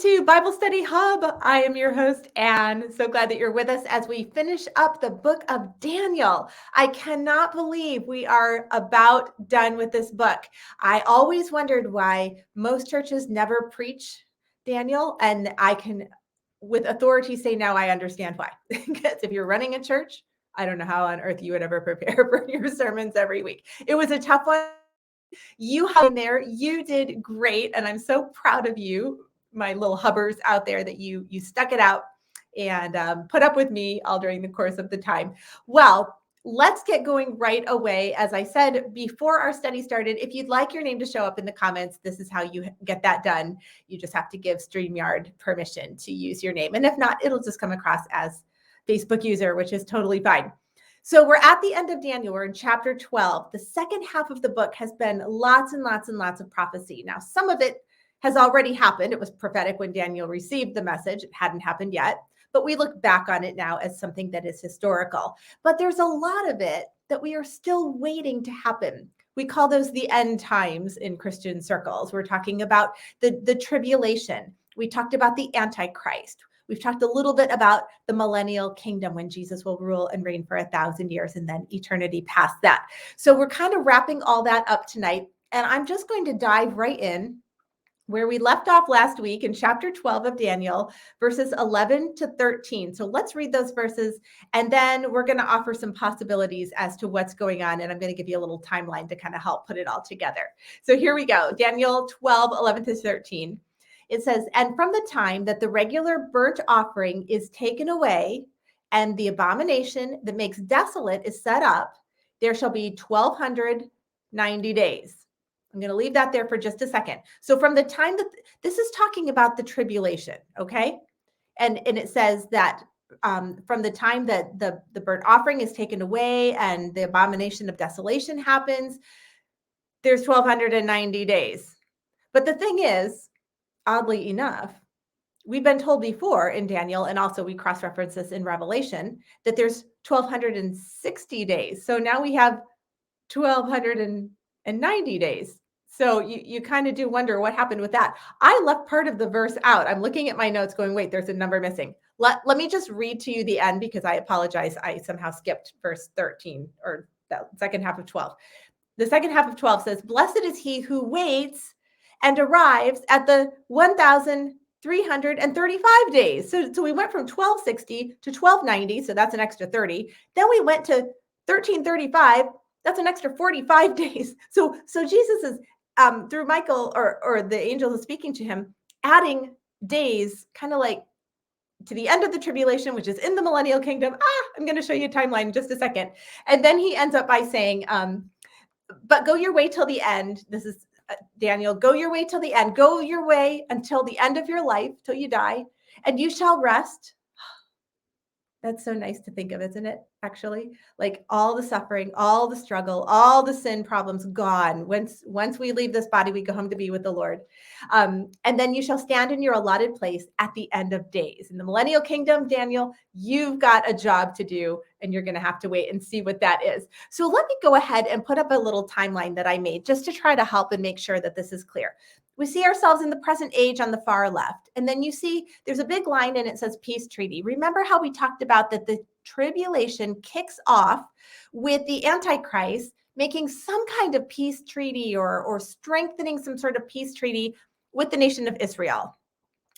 to Bible Study Hub. I am your host, Anne. So glad that you're with us as we finish up the book of Daniel. I cannot believe we are about done with this book. I always wondered why most churches never preach Daniel, and I can, with authority, say now I understand why. Because if you're running a church, I don't know how on earth you would ever prepare for your sermons every week. It was a tough one. You hung in there. You did great, and I'm so proud of you, my little hubbers out there, that you stuck it out and put up with me all during the course of the time. Well, let's get going right away. As I said before our study started, if you'd like your name to show up in the comments, this is how you get that done. You just have to give StreamYard permission to use your name. And if not, it'll just come across as Facebook user, which is totally fine. So we're at the end of Daniel. We're in chapter 12. The second half of the book has been lots and lots and lots of prophecy. Now, some of it has already happened. It was prophetic when Daniel received the message. It hadn't happened yet, but we look back on it now as something that is historical. But there's a lot of it that we are still waiting to happen. We call those the end times in Christian circles. We're talking about the tribulation. We talked about the Antichrist. We've talked a little bit about the Millennial Kingdom, when Jesus will rule and reign for 1,000 years and then eternity past that. So we're kind of wrapping all that up tonight. And I'm just going to dive right in where we left off last week in chapter 12 of Daniel, verses 11 to 13. So let's read those verses, and then we're going to offer some possibilities as to what's going on. And I'm going to give you a little timeline to kind of help put it all together. So here we go. Daniel 12, 11 to 13. It says, and from the time that the regular burnt offering is taken away and the abomination that makes desolate is set up, there shall be 1,290 days. I'm going to leave that there for just a second. So from the time that this is talking about the tribulation, okay? And it says that from the time that the burnt offering is taken away and the abomination of desolation happens, there's 1,290 days. But the thing is, oddly enough, we've been told before in Daniel, and also we cross-reference this in Revelation, that there's 1,260 days. So now we have 1,290 days. So you kind of do wonder what happened with that. I left part of the verse out. I'm looking at my notes going, wait, there's a number missing. Let me just read to you the end, because I apologize. I somehow skipped verse 13, or the second half of 12. The second half of 12 says, blessed is he who waits and arrives at the 1,335 days. So we went from 1,260 to 1,290. So that's an extra 30. Then we went to 1,335. That's an extra 45 days. So Jesus is, through Michael or the angel is speaking to him, adding days kind of like to the end of the tribulation, which is in the Millennial Kingdom. I'm going to show you a timeline in just a second. And then he ends up by saying, but go your way till the end. This is Daniel, go your way till the end. Go your way until the end of your life, till you die, and you shall rest. That's so nice to think of, isn't it? Actually, like all the suffering, all the struggle, all the sin problems gone. Once we leave this body, we go home to be with the Lord. And then you shall stand in your allotted place at the end of days. In the Millennial Kingdom, Daniel, you've got a job to do, and you're going to have to wait and see what that is. So let me go ahead and put up a little timeline that I made just to try to help and make sure that this is clear. We see ourselves in the present age on the far left. And then you see there's a big line and it says peace treaty. Remember how we talked about that the tribulation kicks off with the Antichrist making some kind of peace treaty or strengthening some sort of peace treaty with the nation of Israel.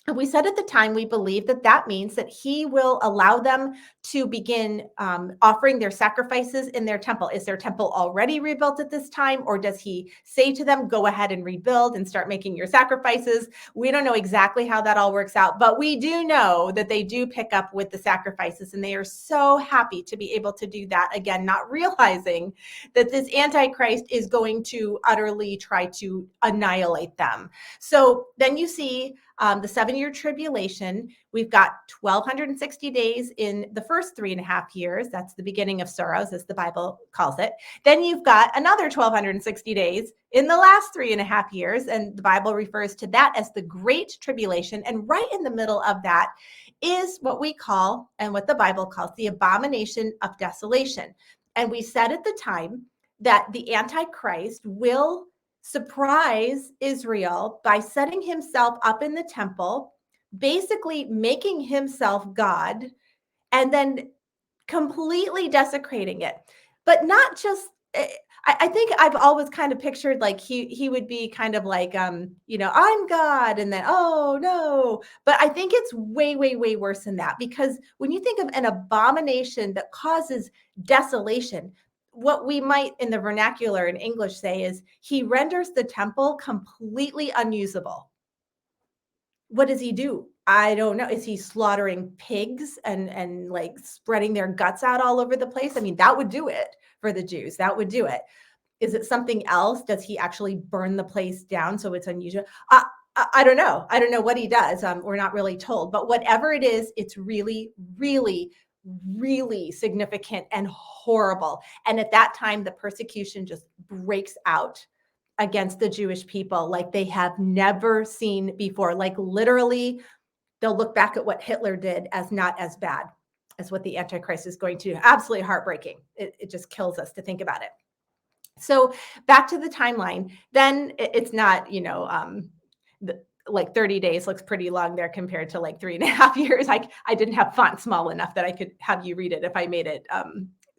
And we said at the time, we believe that that means that he will allow them to begin offering their sacrifices in their temple. Is their temple already rebuilt at this time? Or does he say to them, go ahead and rebuild and start making your sacrifices? We don't know exactly how that all works out, but we do know that they do pick up with the sacrifices, and they are so happy to be able to do that. Again, not realizing that this Antichrist is going to utterly try to annihilate them. So then you see the 7-year tribulation. We've got 1,260 days in the first 3.5 years. That's the beginning of sorrows, as the Bible calls it. Then you've got another 1,260 days in the last 3.5 years, and the Bible refers to that as the Great Tribulation. And right in the middle of that is what we call, and what the Bible calls, the Abomination of Desolation. And we said at the time that the Antichrist will surprise Israel by setting himself up in the temple basically making himself God and then completely desecrating it. But not just I think I've always kind of pictured like he would be kind of like I'm God and then oh no. But I think it's way, way, way worse than that because when you think of an abomination that causes desolation, what we might in the vernacular in English say is he renders the temple completely unusable. What does he do? I don't know. Is he slaughtering pigs and like spreading their guts out all over the place? I mean, that would do it for the Jews. That would do it. Is it something else? Does he actually burn the place down so it's unusual? I don't know. I don't know what he does. We're not really told. But whatever it is, it's really, really, really significant and horrible. And at that time, the persecution just breaks out against the Jewish people like they have never seen before. Like literally, they'll look back at what Hitler did as not as bad as what the Antichrist is going to do. Absolutely heartbreaking. It just kills us to think about it. So back to the timeline, then it's not, like 30 days looks pretty long there compared to like 3.5 years. I didn't have font small enough that I could have you read it if I made it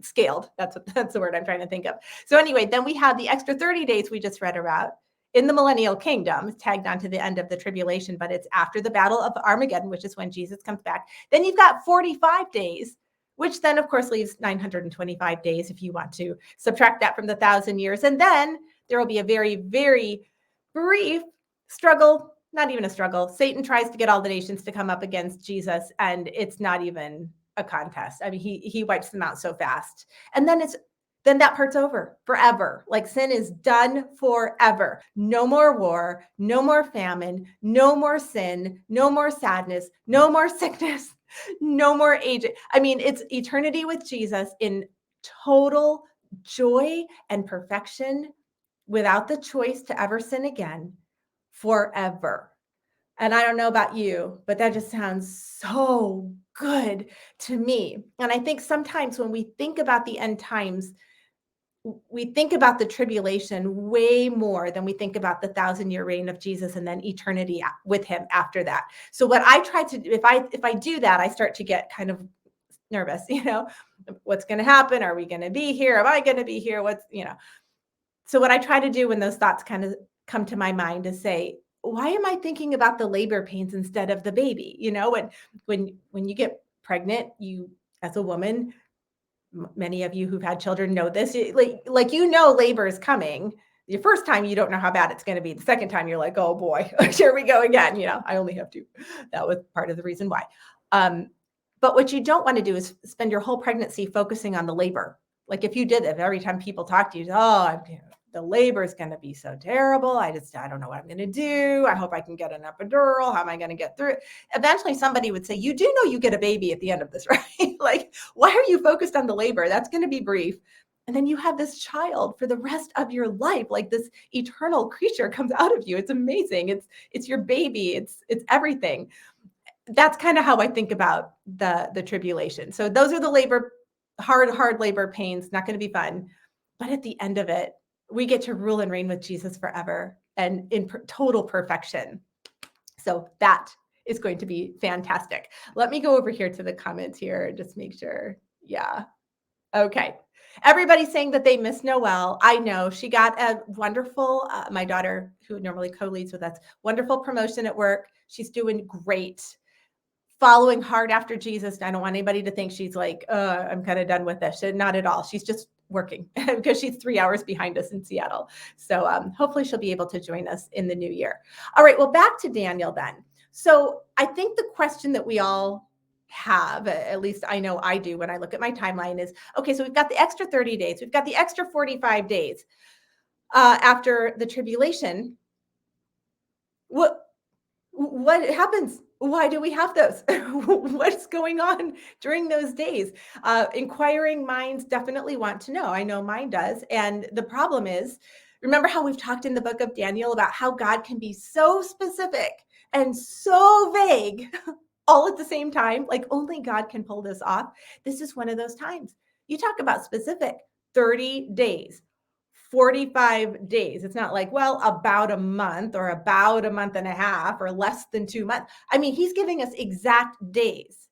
scaled. That's the word I'm trying to think of. So anyway, then we have the extra 30 days we just read about in the Millennial Kingdom. It's tagged on to the end of the tribulation, but it's after the Battle of Armageddon, which is when Jesus comes back. Then you've got 45 days, which then of course leaves 925 days if you want to subtract that from the 1,000 years. And then there will be a very, very brief struggle, not even a struggle. Satan tries to get all the nations to come up against Jesus, and it's not even a contest. I mean, he wipes them out so fast. And then that part's over forever. Like sin is done forever. No more war, no more famine, no more sin, no more sadness, no more sickness, no more age. I mean, it's eternity with Jesus in total joy and perfection without the choice to ever sin again forever. And I don't know about you, but that just sounds so good to me. And I think sometimes when we think about the end times, we think about the tribulation way more than we think about the 1,000-year reign of Jesus and then eternity with him after that. So what I try to do, if I do that, I start to get kind of nervous, what's going to happen? Are we going to be here? Am I going to be here? So what I try to do when those thoughts kind of come to my mind is say, why am I thinking about the labor pains instead of the baby? When you get pregnant, you as a woman, many of you who've had children know this, labor is coming. The first time you don't know how bad it's going to be. The second time you're like, oh boy, here we go again. I only have two. That was part of the reason why. But what you don't want to do is spend your whole pregnancy focusing on the labor. Like if you did that, every time people talk to you, the labor is going to be so terrible. I don't know what I'm going to do. I hope I can get an epidural. How am I going to get through it? Eventually somebody would say, you do know you get a baby at the end of this, right? Like, why are you focused on the labor? That's going to be brief. And then you have this child for the rest of your life. Like this eternal creature comes out of you. It's amazing. It's your baby. It's everything. That's kind of how I think about the tribulation. So those are the hard labor pains, not going to be fun. But at the end of it, we get to rule and reign with Jesus forever and in total perfection. So that is going to be fantastic. Let me go over here to the comments here and just make sure. Yeah. Okay. Everybody's saying that they miss Noelle. I know she got a wonderful, my daughter who normally co-leads with us, wonderful promotion at work. She's doing great. Following hard after Jesus. I don't want anybody to think she's like, I'm kind of done with this. Not at all. She's just working because she's 3 hours behind us in Seattle. So hopefully she'll be able to join us in the new year. All right, well, back to Daniel then. So I think the question that we all have, at least I know I do when I look at my timeline is, okay, so we've got the extra 30 days. We've got the extra 45 days after the tribulation. What happens? Why do we have those? What's going on during those days? Inquiring minds definitely want to know. I know mine does. And the problem is, remember how we've talked in the book of Daniel about how God can be so specific and so vague all at the same time? Like only God can pull this off. This is one of those times. You talk about specific 30 days, 45 days. It's not like, well, about a month or about a month and a half or less than 2 months. I mean, he's giving us exact days,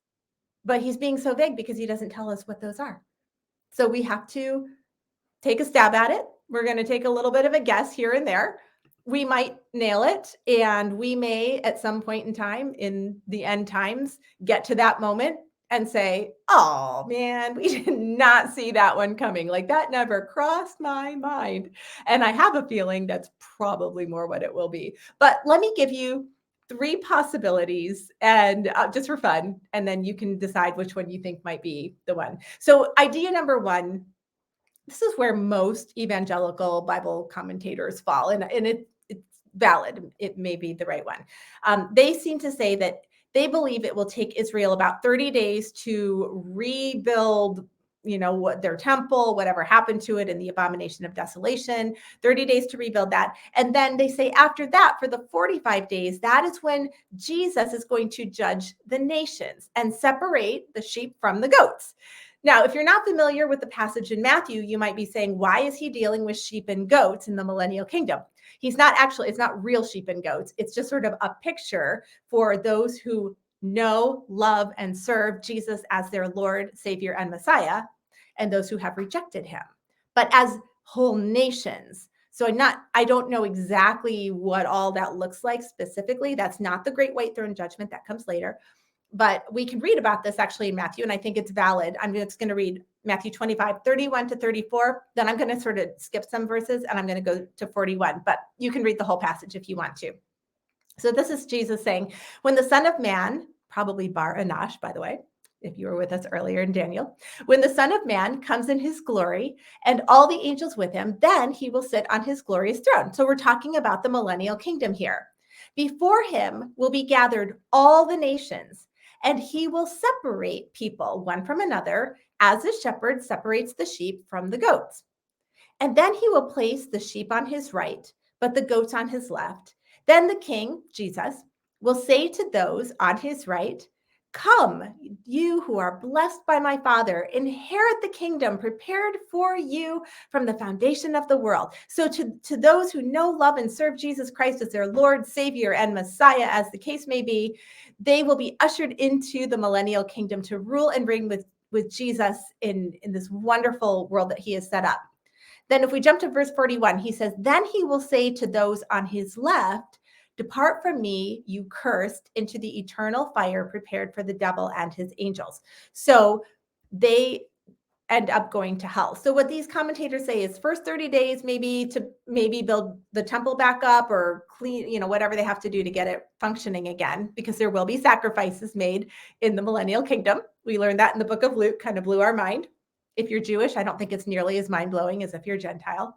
but he's being so vague because he doesn't tell us what those are. So we have to take a stab at it. We're going to take a little bit of a guess here and there. We might nail it, and we may at some point in time in the end times get to that moment and say, oh man, we did not see that one coming. Like that never crossed my mind. And I have a feeling that's probably more what it will be. But let me give you 3 possibilities and just for fun, and then you can decide which one you think might be the one. So idea number 1, this is where most evangelical Bible commentators fall, and it's valid. It may be the right one. They seem to say that they believe it will take Israel about 30 days to rebuild, what their temple, whatever happened to it in the Abomination of Desolation, 30 days to rebuild that. And then they say after that, for the 45 days, that is when Jesus is going to judge the nations and separate the sheep from the goats. Now, if you're not familiar with the passage in Matthew, you might be saying, why is he dealing with sheep and goats in the Millennial Kingdom? He's not actually, it's not real sheep and goats. It's just sort of a picture for those who know, love, and serve Jesus as their Lord, Savior, and Messiah, and those who have rejected him, but as whole nations. So I don't know exactly what all that looks like specifically. That's not the great white throne judgment that comes later. But we can read about this actually in Matthew, and I think it's valid. I'm just going to read Matthew 25, 31 to 34. Then I'm going to sort of skip some verses and I'm going to go to 41, but you can read the whole passage if you want to. So this is Jesus saying, when the Son of Man, probably Bar Anash, by the way, if you were with us earlier in Daniel, when the Son of Man comes in his glory and all the angels with him, then he will sit on his glorious throne. So we're talking about the Millennial Kingdom here. Before him will be gathered all the nations, and he will separate people one from another, as a shepherd separates the sheep from the goats. And then he will place the sheep on his right, but the goats on his left. Then the king, Jesus, will say to those on his right, come, you who are blessed by my Father, inherit the kingdom prepared for you from the foundation of the world. So to those who know, love, and serve Jesus Christ as their Lord, Savior, and Messiah, as the case may be, they will be ushered into the millennial kingdom to rule and reign with Jesus in this wonderful world that he has set up. Then if we jump to verse 41, he says, then he will say to those on his left, depart from me, you cursed, into the eternal fire prepared for the devil and his angels. So they end up going to hell. So what these commentators say is first 30 days, maybe build the temple back up or clean, whatever they have to do to get it functioning again, because there will be sacrifices made in the millennial kingdom. We learned that in the book of Luke, kind of blew our mind. If you're Jewish, I don't think it's nearly as mind-blowing as if you're Gentile.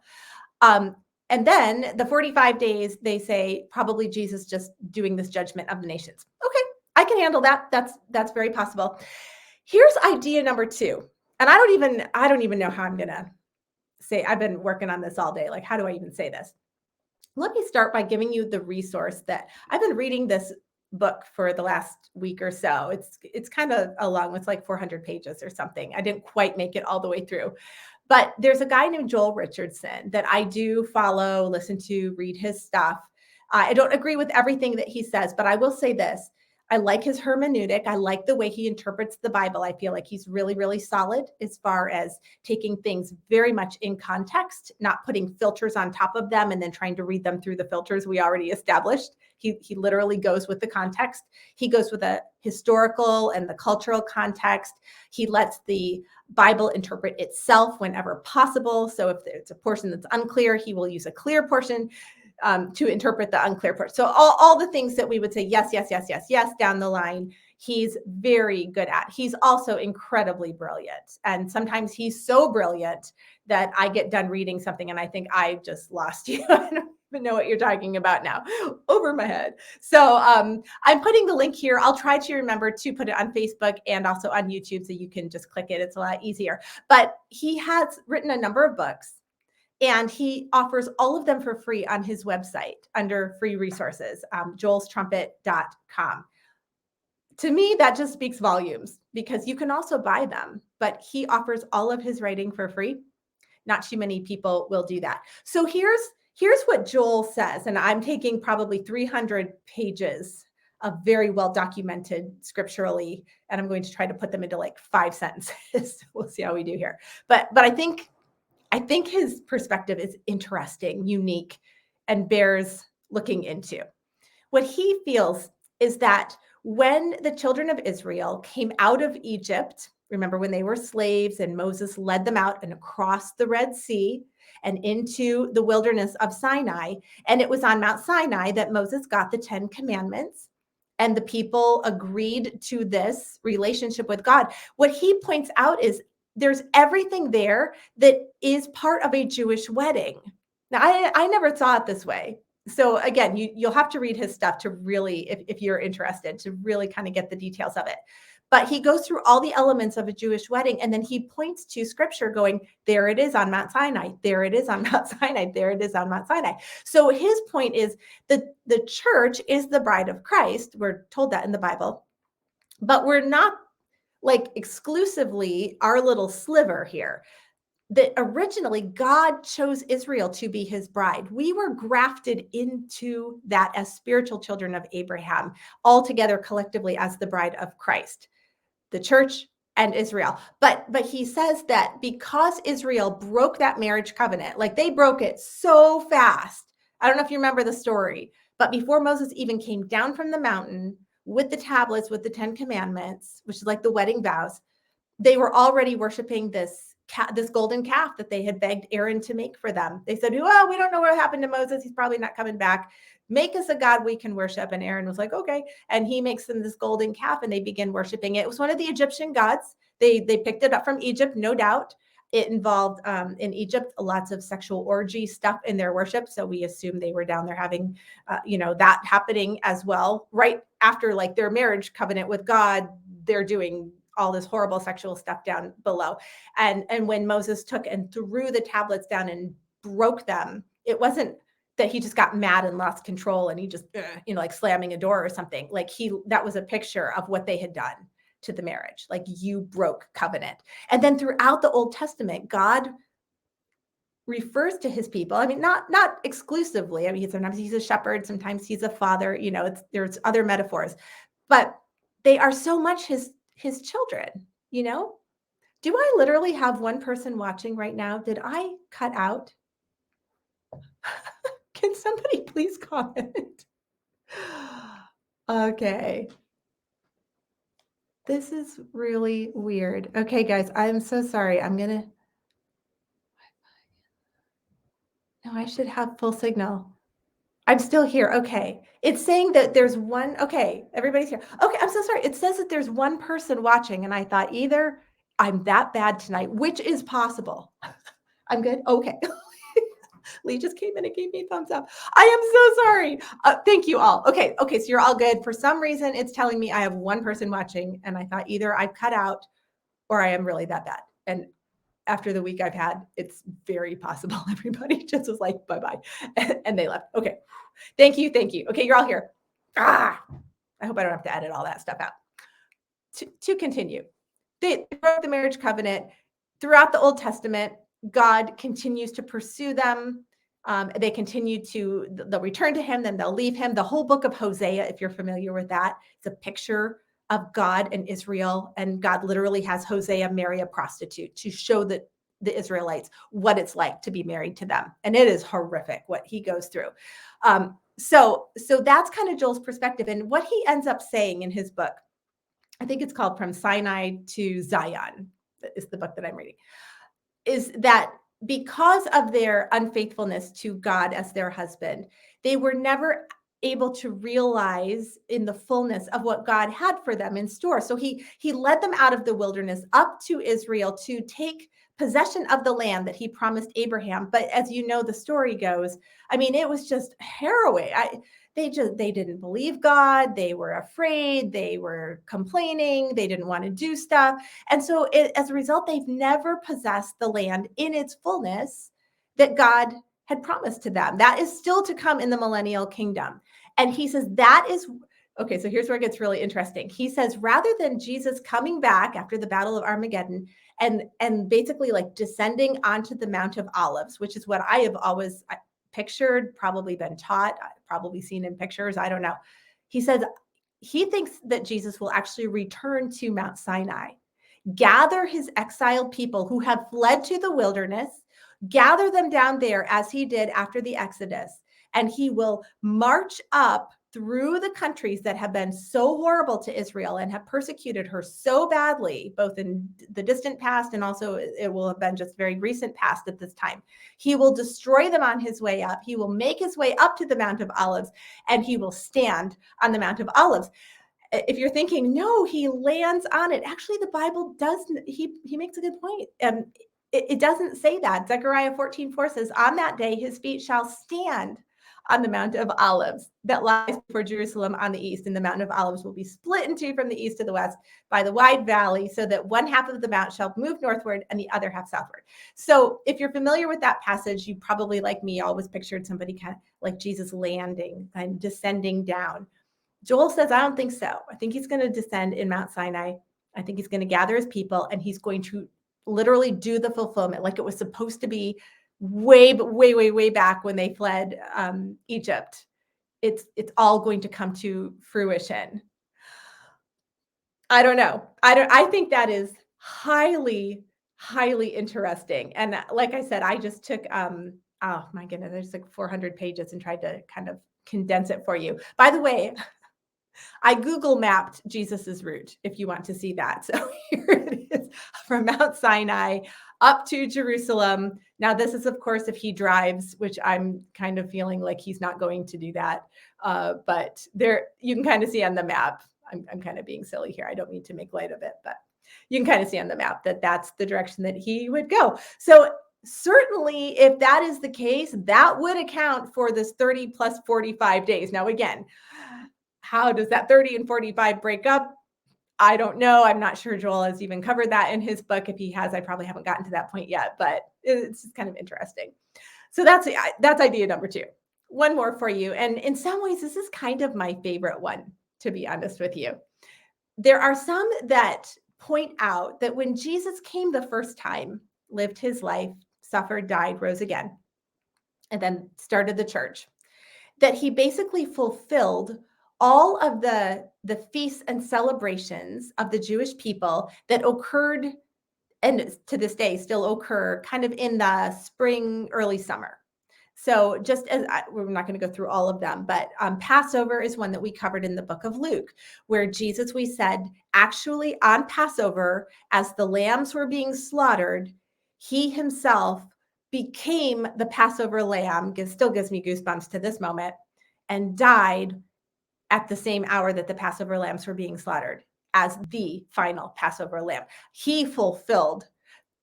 And then the 45 days, they say probably Jesus just doing this judgment of the nations. Okay, I can handle that. That's very possible. Here's idea number 2. And I don't even know how I'm going to say, I've been working on this all day. Like, how do I even say this? Let me start by giving you the resource that I've been reading this book for the last week or so. It's kind of a long, it's like 400 pages or something. I didn't quite make it all the way through. But there's a guy named Joel Richardson that I do follow, listen to, read his stuff. I don't agree with everything that he says, but I will say this. I like his hermeneutic. I like the way he interprets the Bible. I feel like he's really, really solid as far as taking things very much in context, not putting filters on top of them and then trying to read them through the filters we already established. He literally goes with the context. He goes with a historical and the cultural context. He lets the Bible interpret itself whenever possible. So if it's a portion that's unclear, he will use a clear portion to interpret the unclear part. So all the things that we would say, yes, yes, yes, yes, yes, down the line, he's very good at. He's also incredibly brilliant. And sometimes he's so brilliant that I get done reading something and I think I just lost you. I don't even know what you're talking about now, over my head. So I'm putting the link here. I'll try to remember to put it on Facebook and also on YouTube so you can just click it. It's a lot easier. But he has written a number of books. And he offers all of them for free on his website under free resources, joelstrumpet.com. To me, that just speaks volumes because you can also buy them, but he offers all of his writing for free. Not too many people will do that. So here's what Joel says, and I'm taking probably 300 pages of very well documented scripturally, and I'm going to try to put them into like 5 sentences. We'll see how we do here. But I think his perspective is interesting, unique, and bears looking into. What he feels is that when the children of Israel came out of Egypt, remember when they were slaves and Moses led them out and across the Red Sea and into the wilderness of Sinai, and it was on Mount Sinai that Moses got the 10 commandments and the people agreed to this relationship with God. What he points out is there's everything there that is part of a Jewish wedding. Now, I never saw it this way. So again, you'll have to read his stuff to really, if you're interested, to really kind of get the details of it. But he goes through all the elements of a Jewish wedding, and then he points to scripture going, there it is on Mount Sinai, there it is on Mount Sinai, there it is on Mount Sinai. So his point is that the church is the bride of Christ. We're told that in the Bible, but we're not like exclusively our little sliver here. That originally God chose Israel to be his bride. We were grafted into that as spiritual children of Abraham, all together collectively as the bride of Christ, the church and Israel. But he says that because Israel broke that marriage covenant, like they broke it so fast. I don't know if you remember the story, but before Moses even came down from the mountain with the tablets, with the 10 commandments, which is like the wedding vows, they were already worshiping this golden calf that they had begged Aaron to make for them. They said, well, we don't know what happened to Moses. He's probably not coming back. Make us a God we can worship. And Aaron was like, okay. And he makes them this golden calf and they begin worshiping it. It was one of the Egyptian gods. They picked it up from Egypt, no doubt. It involved in Egypt lots of sexual orgy stuff in their worship. So we assume they were down there having, that happening as well. Right after like their marriage covenant with God, they're doing all this horrible sexual stuff down below. And when Moses took and threw the tablets down and broke them, it wasn't that he just got mad and lost control and he just, like slamming a door or something. Like that was a picture of what they had done to the marriage. Like you broke covenant. And then throughout the Old Testament, God refers to his people. I mean, not exclusively. I mean, sometimes he's a shepherd, sometimes he's a father, there's other metaphors, but they are so much his children, Do I literally have one person watching right now? Did I cut out? Can somebody please comment? Okay. This is really weird. Okay, guys, I'm so sorry. No, I should have full signal. I'm still here. Okay. It's saying that there's one. Okay. Everybody's here. Okay. I'm so sorry. It says that there's one person watching. And I thought either I'm that bad tonight, which is possible. I'm good. Okay. Lee just came in and gave me a thumbs up. I am so sorry. Thank you all. Okay. So you're all good. For some reason, it's telling me I have one person watching. And I thought either I've cut out or I am really that bad. And after the week I've had, it's very possible everybody just was like, bye-bye. And they left. Okay. Thank you. Okay, you're all here. I hope I don't have to edit all that stuff out. To continue, they broke the marriage covenant. Throughout the Old Testament, God continues to pursue them. They continue they'll return to him, then they'll leave him. The whole book of Hosea, if you're familiar with that, it's a picture of God and Israel. And God literally has Hosea marry a prostitute to show the Israelites what it's like to be married to them. And it is horrific what he goes through. So that's kind of Joel's perspective. And what he ends up saying in his book, I think it's called From Sinai to Zion, is the book that I'm reading, is that because of their unfaithfulness to God as their husband, they were never able to realize in the fullness of what God had for them in store. So he led them out of the wilderness up to Israel to take possession of the land that he promised Abraham. But as you know, the story goes, I mean, it was just harrowing. They didn't believe God. They were afraid. They were complaining. They didn't want to do stuff. And so as a result, they've never possessed the land in its fullness that God had promised to them. That is still to come in the Millennial Kingdom. And he says that is Okay, so here's where it gets really interesting. He says, rather than Jesus coming back after the Battle of Armageddon and basically like descending onto the Mount of Olives, which is what I have always pictured, probably been taught, probably seen in pictures, I don't know. He says he thinks that Jesus will actually return to Mount Sinai, gather his exiled people who have fled to the wilderness, gather them down there as he did after the Exodus, and he will march up through the countries that have been so horrible to Israel and have persecuted her so badly, both in the distant past and also it will have been just very recent past at this time. He will destroy them on his way up. He will make his way up to the Mount of Olives, and he will stand on the Mount of Olives. If you're thinking, no, he lands on it. Actually, the Bible doesn't. He makes a good point. It doesn't say that. Zechariah 14:4 says, on that day, his feet shall stand on the Mount of Olives that lies before Jerusalem on the east. And the Mountain of Olives will be split in two from the east to the west by the wide valley, so that one half of the mount shall move northward and the other half southward. So if you're familiar with that passage, you probably, like me, always pictured somebody kind of like Jesus landing and descending down. Joel says, I don't think so. I think he's going to descend in Mount Sinai. I think he's going to gather his people, and he's going to literally do the fulfillment like it was supposed to be way back when they fled Egypt. It's all going to come to fruition. I don't know. I think that is highly interesting. And like I said, I just took oh my goodness, there's like 400 pages and tried to kind of condense it for you. By the way, I Google mapped Jesus's route if you want to see that. So here it is from Mount Sinai up to Jerusalem. Now, this is, of course, if he drives, which I'm kind of feeling like he's not going to do that. But there, you can kind of see on the map. I'm kind of being silly here. I don't mean to make light of it, but you can kind of see on the map that that's the direction that he would go. So certainly, if that is the case, that would account for this 30 plus 45 days. Now, again, how does that 30 and 45 break up? I don't know. I'm not sure Joel has even covered that in his book. If he has, I probably haven't gotten to that point yet, but it's just kind of interesting. So that's idea number 2. One more for you. And in some ways, this is kind of my favorite one, to be honest with you. There are some that point out that when Jesus came the first time, lived his life, suffered, died, rose again, and then started the church, that he basically fulfilled all of the feasts and celebrations of the Jewish people that occurred, and to this day still occur, kind of in the spring, early summer. So just as we're not going to go through all of them, but Passover is one that we covered in the book of Luke, where Jesus, we said, actually on Passover, as the lambs were being slaughtered, he himself became the Passover lamb. Still gives me goosebumps to this moment, and died at the same hour that the Passover lambs were being slaughtered as the final Passover lamb. He fulfilled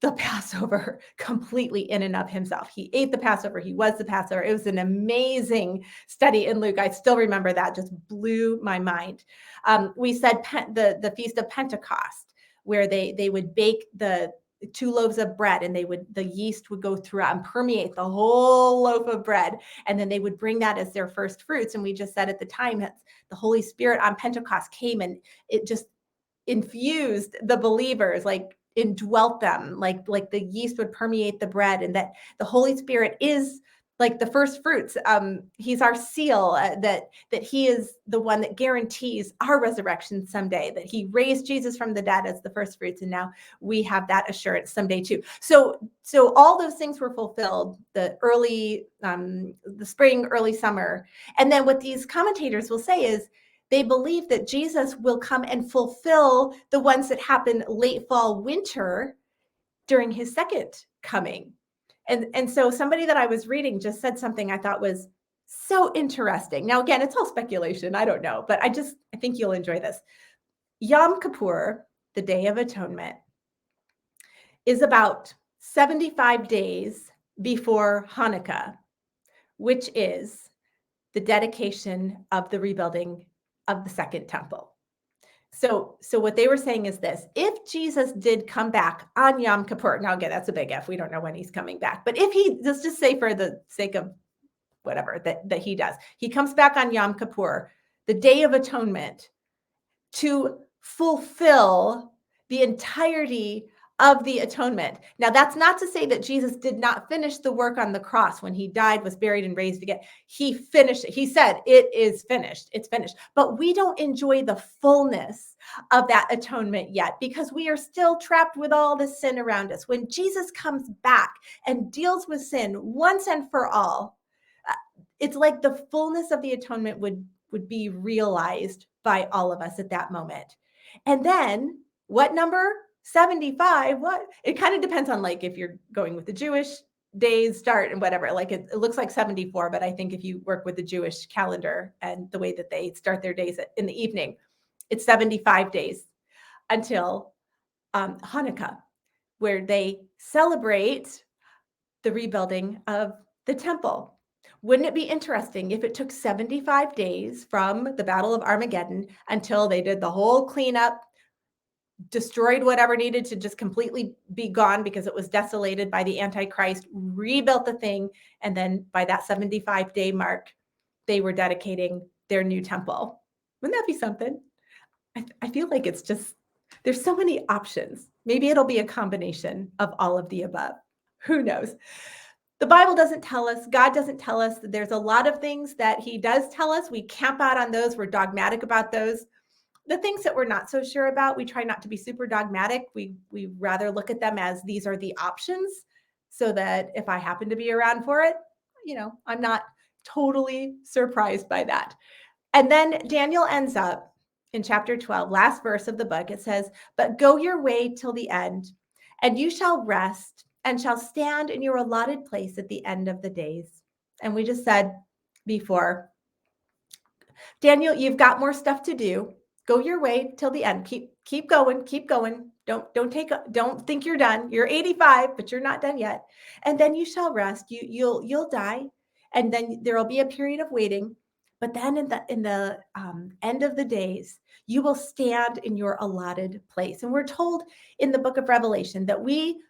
the Passover completely in and of himself. He ate the Passover. He was the Passover. It was an amazing study in Luke. I still remember that. Just blew my mind. We said the Feast of Pentecost, where they would bake the 2 loaves of bread, and the yeast would go throughout and permeate the whole loaf of bread. And then they would bring that as their first fruits. And we just said at the time that the Holy Spirit on Pentecost came, and it just infused the believers, like indwelt them, like the yeast would permeate the bread, and that the Holy Spirit is like the first fruits. He's our seal, that he is the one that guarantees our resurrection someday, that he raised Jesus from the dead as the first fruits. And now we have that assurance someday too. So all those things were fulfilled, the spring, early summer. And then what these commentators will say is, they believe that Jesus will come and fulfill the ones that happen late fall, winter during his second coming. And so somebody that I was reading just said something I thought was so interesting. Now, again, it's all speculation. I don't know, but I think you'll enjoy this. Yom Kippur, the Day of Atonement, is about 75 days before Hanukkah, which is the dedication of the rebuilding of the second temple. So what they were saying is this: if Jesus did come back on Yom Kippur, now again, that's a big if, we don't know when he's coming back, but if he, let's just say for the sake of whatever, that he does, he comes back on Yom Kippur, the Day of Atonement, to fulfill the entirety of the atonement. Now, that's not to say that Jesus did not finish the work on the cross when he died, was buried, and raised again. He finished it. He said, "It is finished. It's finished." But we don't enjoy the fullness of that atonement yet because we are still trapped with all the sin around us. When Jesus comes back and deals with sin once and for all, it's like the fullness of the atonement would be realized by all of us at that moment. And then what number? 75. What? It kind of depends on like if you're going with the Jewish days start and whatever. Like it looks like 74, but I think if you work with the Jewish calendar and the way that they start their days in the evening, it's 75 days until Hanukkah, where they celebrate the rebuilding of the temple. Wouldn't it be interesting if it took 75 days from the Battle of Armageddon until they did the whole cleanup, destroyed whatever needed to just completely be gone because it was desolated by the Antichrist, rebuilt the thing, and then by that 75-day mark, they were dedicating their new temple? Wouldn't that be something? I feel like it's just, there's so many options. Maybe it'll be a combination of all of the above. Who knows? The Bible doesn't tell us, God doesn't tell us. There's a lot of things that he does tell us. We camp out on those. We're dogmatic about those. The things that we're not so sure about, we try not to be super dogmatic. We rather look at them as these are the options so that if I happen to be around for it, I'm not totally surprised by that. And then Daniel ends up in chapter 12, last verse of the book. It says, "But go your way till the end, and you shall rest and shall stand in your allotted place at the end of the days." And we just said before, Daniel, you've got more stuff to do. Go your way till the end. Keep going. Keep going. Don't think you're done. You're 85, but you're not done yet. And then you shall rest. You'll die, and then there will be a period of waiting. But then in the end of the days, you will stand in your allotted place. And we're told in the book of Revelation that we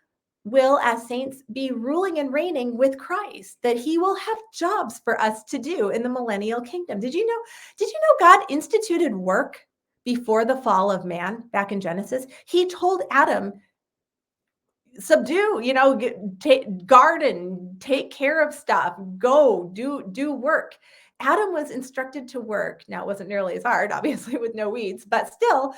will, as saints, be ruling and reigning with Christ, that he will have jobs for us to do in the millennial kingdom. Did you know God instituted work before the fall of man back in Genesis? He told Adam, subdue, garden, take care of stuff, go do work. Adam was instructed to work. Now, it wasn't nearly as hard, obviously, with no weeds, but still,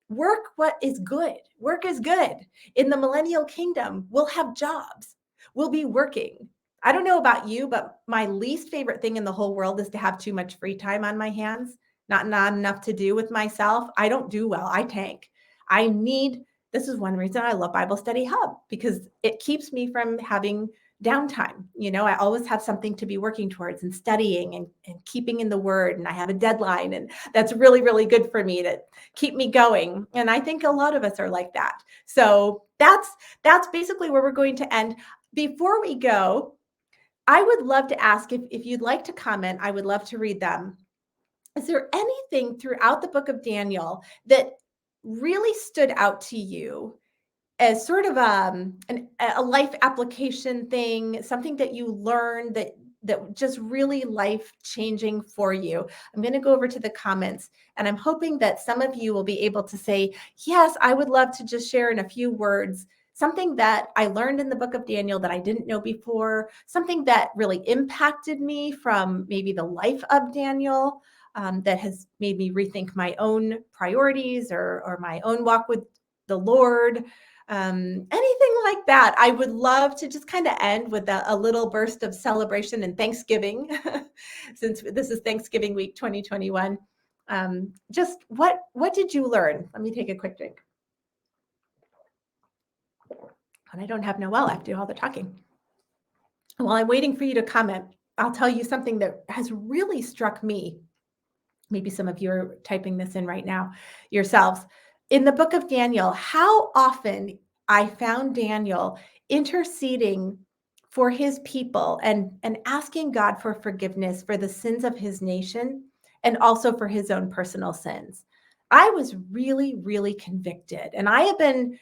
work what is good. Work is good. In the millennial kingdom, we'll have jobs. We'll be working. I don't know about you, but my least favorite thing in the whole world is to have too much free time on my hands, not enough to do with myself. I don't do well. I tank. This is one reason I love Bible Study Hub, because it keeps me from having downtime. I always have something to be working towards and studying and keeping in the word. And I have a deadline, and that's really, really good for me to keep me going. And I think a lot of us are like that. So that's basically where we're going to end. Before we go, I would love to ask if you'd like to comment. I would love to read them. Is there anything throughout the book of Daniel that really stood out to you as sort of a life application thing, something that you learned that just really life changing for you? I'm going to go over to the comments, and I'm hoping that some of you will be able to say, yes, I would love to just share in a few words something that I learned in the book of Daniel that I didn't know before, something that really impacted me from maybe the life of Daniel, that has made me rethink my own priorities or my own walk with the Lord. Anything like that. I would love to just kind of end with a little burst of celebration and Thanksgiving, since this is Thanksgiving week 2021. Just what did you learn? Let me take a quick drink. And I don't have Noelle. I have to do all the talking. While I'm waiting for you to comment, I'll tell you something that has really struck me. Maybe some of you are typing this in right now yourselves. In the book of Daniel, how often I found Daniel interceding for his people and asking God for forgiveness for the sins of his nation and also for his own personal sins. I was really, really convicted. And I have been,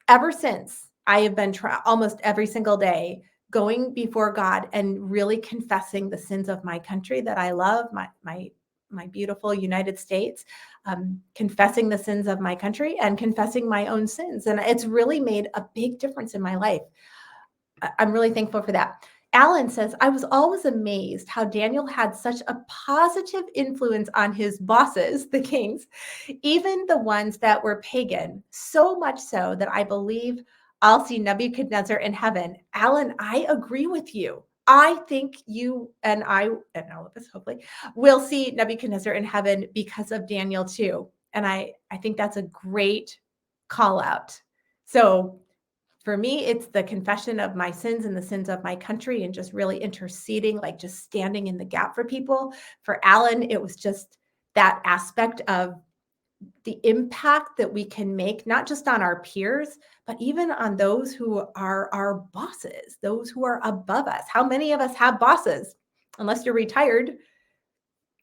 ever since, I have been almost every single day going before God and really confessing the sins of my country that I love, my my beautiful United States, confessing the sins of my country and confessing my own sins. And it's really made a big difference in my life. I'm really thankful for that. Alan says, I was always amazed how Daniel had such a positive influence on his bosses, the kings, even the ones that were pagan, so much so that I believe I'll see Nebuchadnezzar in heaven. Alan, I agree with you. I think you and I, and all of us hopefully, will see Nebuchadnezzar in heaven because of Daniel too. And I think that's a great call out. So for me, it's the confession of my sins and the sins of my country and just really interceding, like just standing in the gap for people. For Alan, it was just that aspect of the impact that we can make, not just on our peers, but even on those who are our bosses, those who are above us. How many of us have bosses? Unless you're retired,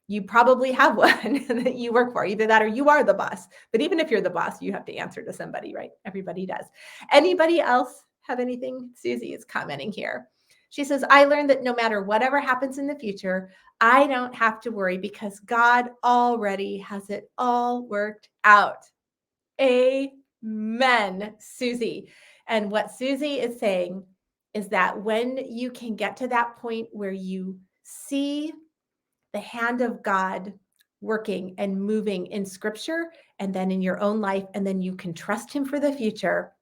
you probably have one that you work for, either that or you are the boss. But even if you're the boss, you have to answer to somebody, right? Everybody does. Anybody else have anything? Susie is commenting here. She says, I learned that no matter whatever happens in the future, I don't have to worry because God already has it all worked out. Amen, Susie. And what Susie is saying is that when you can get to that point where you see the hand of God working and moving in scripture and then in your own life, and then you can trust him for the future,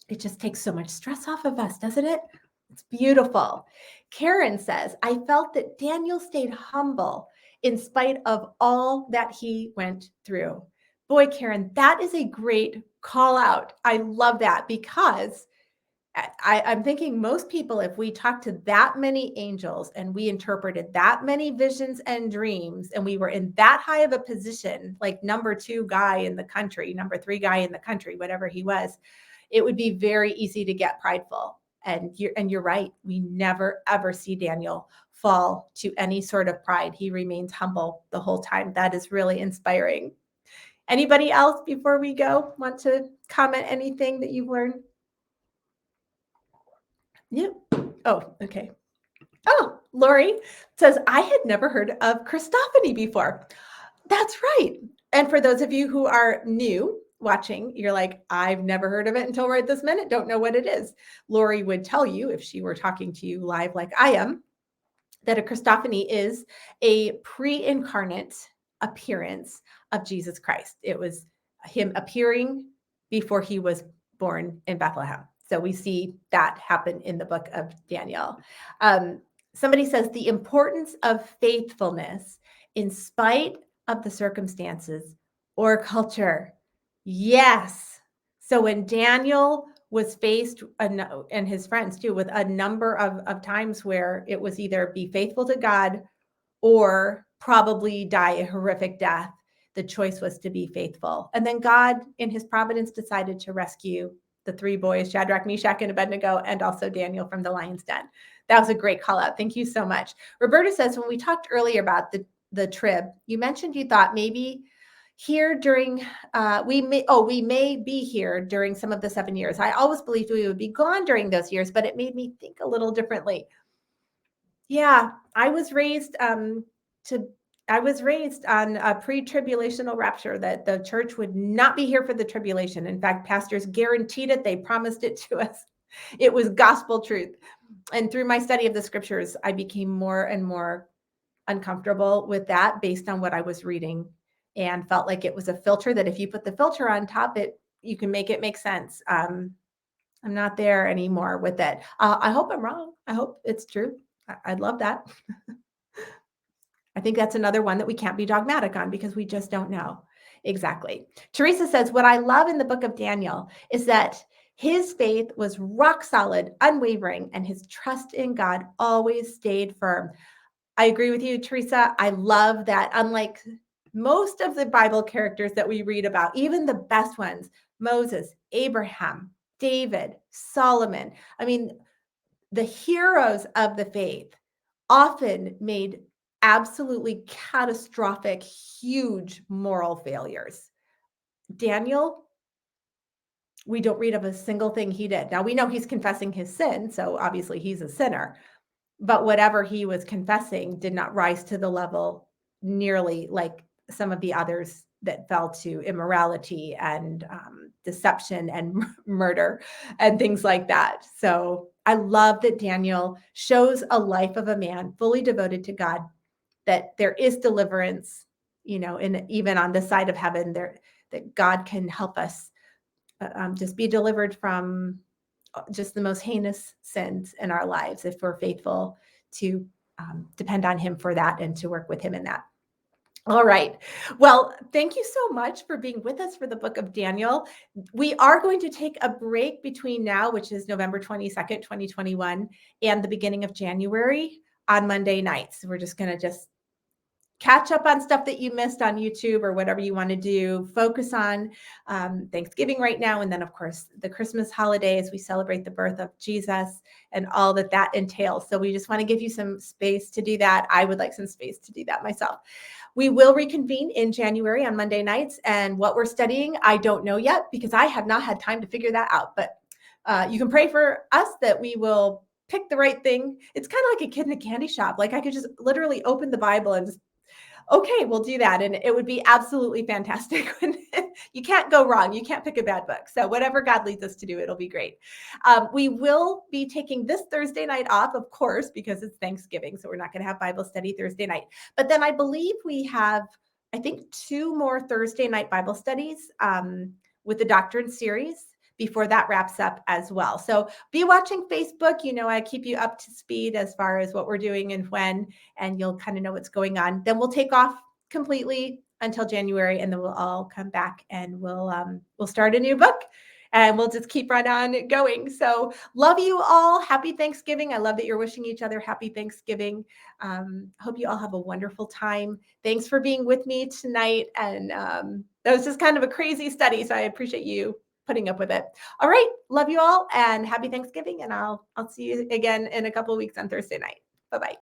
it just takes so much stress off of us, doesn't it? It's beautiful. Karen says, I felt that Daniel stayed humble in spite of all that he went through. Boy, Karen, that is a great call out. I love that because I'm thinking most people, if we talked to that many angels and we interpreted that many visions and dreams, and we were in that high of a position, like number 2 guy in the country, number 3 guy in the country, whatever he was, it would be very easy to get prideful. And you're right. We never, ever see Daniel fall to any sort of pride. He remains humble the whole time. That is really inspiring. Anybody else before we go want to comment anything that you've learned? Yeah. Oh, okay. Oh, Lori says, I had never heard of Christophany before. That's right. And for those of you who are new watching, you're like, I've never heard of it until right this minute. Don't know what it is. Lori would tell you if she were talking to you live like I am, that a Christophany is a pre-incarnate appearance of Jesus Christ. It was him appearing before he was born in Bethlehem. So we see that happen in the book of Daniel. Somebody says the importance of faithfulness in spite of the circumstances or culture. Yes. So when Daniel was faced, and his friends too, with a number of times where it was either be faithful to God or probably die a horrific death, the choice was to be faithful. And then God, in his providence, decided to rescue the 3 boys, Shadrach, Meshach, and Abednego, and also Daniel from the lion's den. That was a great call out. Thank you so much. Roberta says, when we talked earlier about the trib, you mentioned you thought maybe here during we may be here during some of the 7 years. I always believed we would be gone during those years, but it made me think a little differently. Yeah, I was raised on a pre-tribulational rapture, that the church would not be here for the tribulation. In fact, pastors guaranteed it. They promised it to us. It was gospel truth. And through my study of the scriptures, I became more and more uncomfortable with that based on what I was reading, and felt like it was a filter that if you put the filter on top, you can make it make sense. I'm not there anymore with it. I hope I'm wrong. I hope it's true. I'd love that. I think that's another one that we can't be dogmatic on because we just don't know. Exactly. Teresa says, what I love in the book of Daniel is that his faith was rock solid, unwavering, and his trust in God always stayed firm. I agree with you, Teresa. I love that. Unlike most of the Bible characters that we read about, even the best ones, Moses, Abraham, David, Solomon, I mean, the heroes of the faith often made absolutely catastrophic, huge moral failures. Daniel, we don't read of a single thing he did. Now we know he's confessing his sin, so obviously he's a sinner, but whatever he was confessing did not rise to the level nearly like some of the others that fell to immorality and deception and murder and things like that. So I love that Daniel shows a life of a man fully devoted to God, that there is deliverance, and even on this side of heaven, there that God can help us just be delivered from just the most heinous sins in our lives if we're faithful to depend on Him for that and to work with Him in that. All right. Well, thank you so much for being with us for the book of Daniel. We are going to take a break between now, which is November 22nd, 2021, and the beginning of January on Monday nights. We're just going to just catch up on stuff that you missed on YouTube or whatever you want to do. Focus on Thanksgiving right now. And then, of course, the Christmas holidays. We celebrate the birth of Jesus and all that entails. So we just want to give you some space to do that. I would like some space to do that myself. We will reconvene in January on Monday nights. And what we're studying, I don't know yet because I have not had time to figure that out. But you can pray for us that we will pick the right thing. It's kind of like a kid in a candy shop. Like I could just literally open the Bible and just, okay, we'll do that. And it would be absolutely fantastic. You can't go wrong. You can't pick a bad book. So whatever God leads us to do, it'll be great. We will be taking this Thursday night off, of course, because it's Thanksgiving. So we're not going to have Bible study Thursday night. But then I believe we have, I think, 2 more Thursday night Bible studies with the Doctrine series before that wraps up as well. So be watching Facebook. I keep you up to speed as far as what we're doing and when, and you'll kind of know what's going on. Then we'll take off completely until January, and then we'll all come back and we'll start a new book and we'll just keep right on going. So love you all. Happy Thanksgiving. I love that you're wishing each other happy Thanksgiving. Hope you all have a wonderful time. Thanks for being with me tonight. And that was just kind of a crazy study. So I appreciate you putting up with it. All right. Love you all and happy Thanksgiving. And I'll see you again in a couple of weeks on Thursday night. Bye-bye.